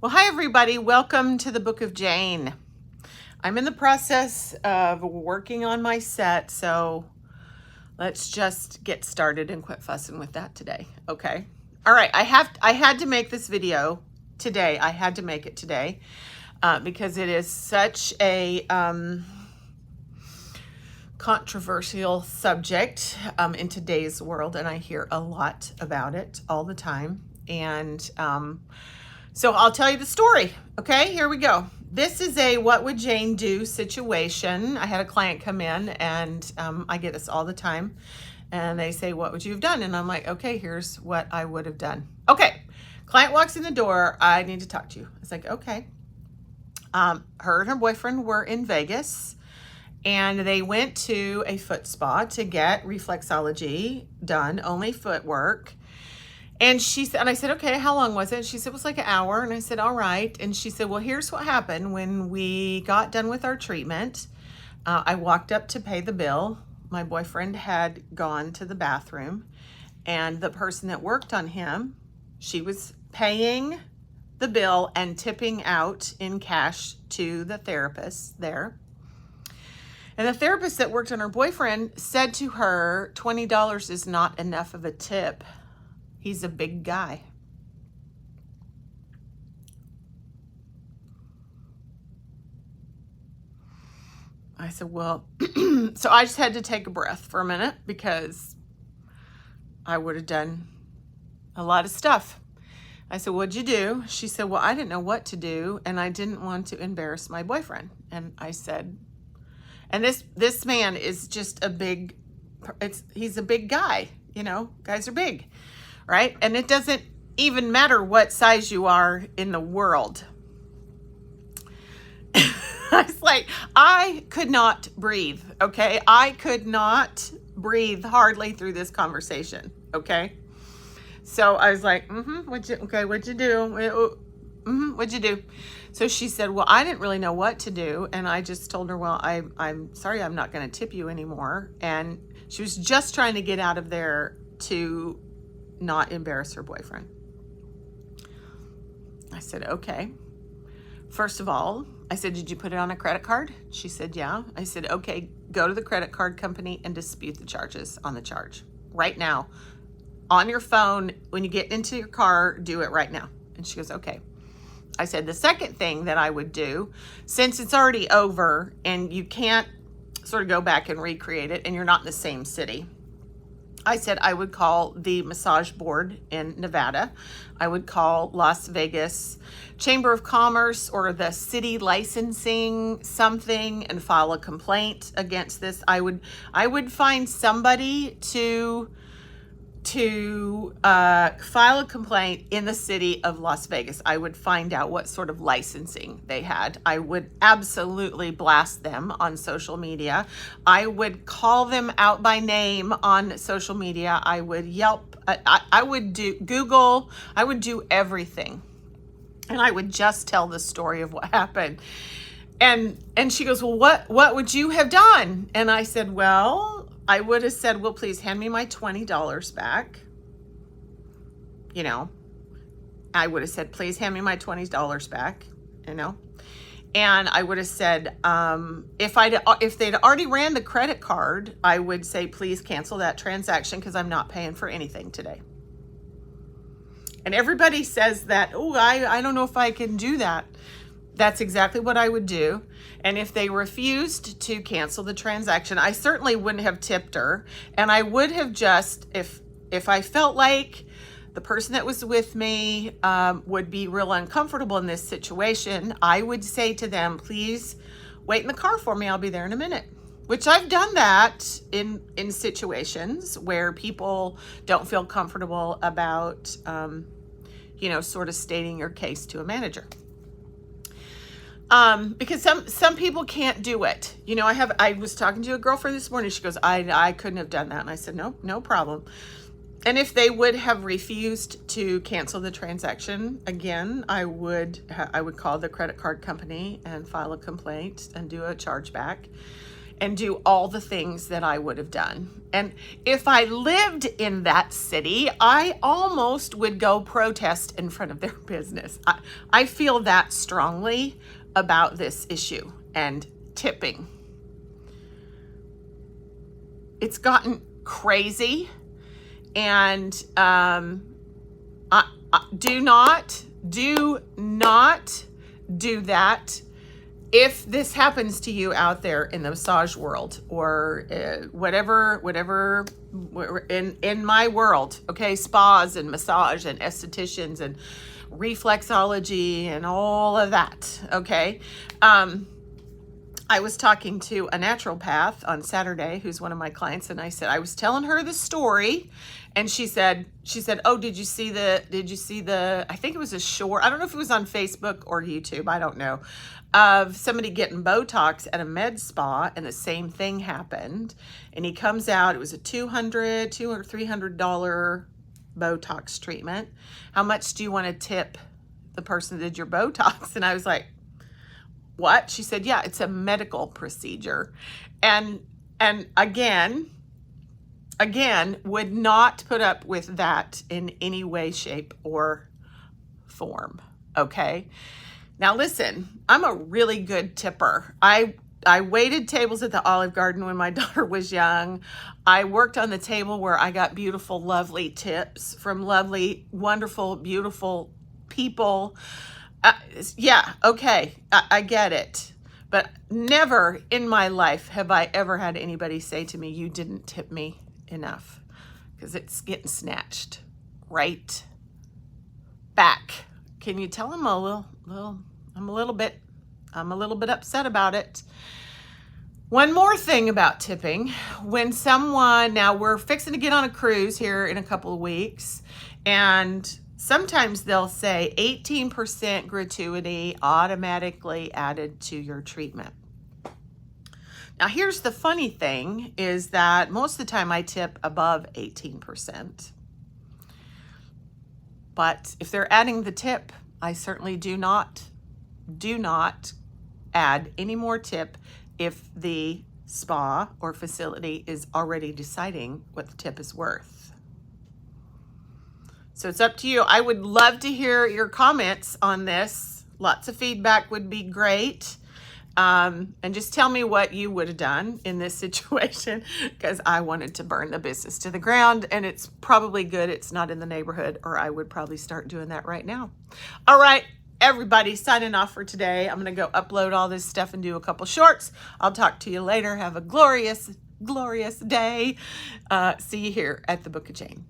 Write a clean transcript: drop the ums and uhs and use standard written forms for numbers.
Well, hi everybody. Welcome to the Book of Jane. I'm in the process of working on my set, so let's just get started and quit fussing with that today. Okay. All right. I had to make this video today. I had to make it today because it is such a controversial subject in today's world, and I hear a lot about it all the time. And so I'll tell you the story. Okay, here we go. This is a what would Jane do situation. I had a client come in, and I get this all the time. And they say, what would you have done? And I'm like, okay, here's what I would have done. Okay, client walks in the door. I need to talk to you. It's like, okay. Her and her boyfriend were in Vegas, and they went to a foot spa to get reflexology done, only footwork. And she said, and I said, okay, how long was it? She said, it was like an hour. And I said, all right. And she said, well, here's what happened. When we got done with our treatment, I walked up to pay the bill. My boyfriend had gone to the bathroom, and the person that worked on him, she was paying the bill and tipping out in cash to the therapist there. And the therapist that worked on her boyfriend said to her, $20 is not enough of a tip. He's a big guy. I said, well, so I just had to take a breath for a minute because I would have done a lot of stuff. I said, what'd you do? She said, well, I didn't know what to do, and I didn't want to embarrass my boyfriend. And I said, and this man is just a big, he's a big guy, you know, guys are big. Right? And it doesn't even matter what size you are in the world. I was like, I could not breathe, okay? I could not breathe hardly through this conversation, okay? So I was like, what'd you do? What'd you do? So she said, well, I didn't really know what to do. And I just told her, well, I'm sorry, I'm not going to tip you anymore. And she was just trying to get out of there to not embarrass her boyfriend. I said, okay. First of all, I said, did you put it on a credit card? She said, yeah. I said, okay, go to the credit card company and dispute the charges on the charge right now. On your phone, when you get into your car, do it right now. And she goes, okay. I said, the second thing that I would do, since it's already over and you can't sort of go back and recreate it and you're not in the same city, I said I would call the massage board in Nevada. I would call Las Vegas Chamber of Commerce or the city licensing something and file a complaint against this. I would find somebody to file a complaint in the city of Las Vegas. I would find out what sort of licensing they had. I would absolutely blast them on social media. I would call them out by name on social media. I would Yelp. I would do Google. I would do everything. And I would just tell the story of what happened. And she goes, well, what would you have done? And I said, well, I would have said, well, please hand me my $20 back. You know, I would have said, please hand me my $20 back, you know. And I would have said, if they'd already ran the credit card, I would say, please cancel that transaction because I'm not paying for anything today. And everybody says that, oh, I don't know if I can do that. That's exactly what I would do. And if they refused to cancel the transaction, I certainly wouldn't have tipped her. And I would have just, if I felt like the person that was with me would be real uncomfortable in this situation, I would say to them, please wait in the car for me. I'll be there in a minute. Which I've done that in situations where people don't feel comfortable about, sort of stating your case to a manager. Because some people can't do it. You know, I was talking to a girlfriend this morning. She goes, I couldn't have done that. And I said, no problem. And if they would have refused to cancel the transaction, again, I would call the credit card company and file a complaint and do a chargeback. and do all the things that I would have done. And if I lived in that city, I almost would go protest in front of their business. I feel that strongly about this issue and tipping. It's gotten crazy, and do not do that. If this happens to you out there in the massage world, or whatever in my world, okay, spas and massage and estheticians and reflexology and all of that, okay. I was talking to a naturopath on Saturday who's one of my clients, and I was telling her the story, and she said, oh, did you see the, I think it was a short, I don't know if it was on Facebook or YouTube, I don't know, of somebody getting Botox at a med spa, and the same thing happened. And he comes out, it was a $300 Botox treatment. How much do you want to tip the person that did your Botox? And I was like, what? She said, yeah, it's a medical procedure. And again, would not put up with that in any way, shape, or form. Okay. Now listen, I'm a really good tipper. I waited tables at the Olive Garden when my daughter was young. I worked on the table where I got beautiful, lovely tips from lovely, wonderful, beautiful people. Yeah, okay, I get it. But never in my life have I ever had anybody say to me, you didn't tip me enough, because it's getting snatched right back. Can you tell I'm a little bit upset about it. One more thing about tipping. When someone, now we're fixing to get on a cruise here in a couple of weeks, and sometimes they'll say 18% gratuity automatically added to your treatment. Now here's the funny thing, is that most of the time I tip above 18%. But if they're adding the tip, I certainly do not add any more tip if the spa or facility is already deciding what the tip is worth. So it's up to you. I would love to hear your comments on this. Lots of feedback would be great. And just tell me what you would have done in this situation, because I wanted to burn the business to the ground, and it's probably good it's not in the neighborhood, or I would probably start doing that right now. All right, everybody, signing off for today. I'm going to go upload all this stuff and do a couple shorts. I'll talk to you later. Have a glorious, glorious day. See you here at the Book of Jane.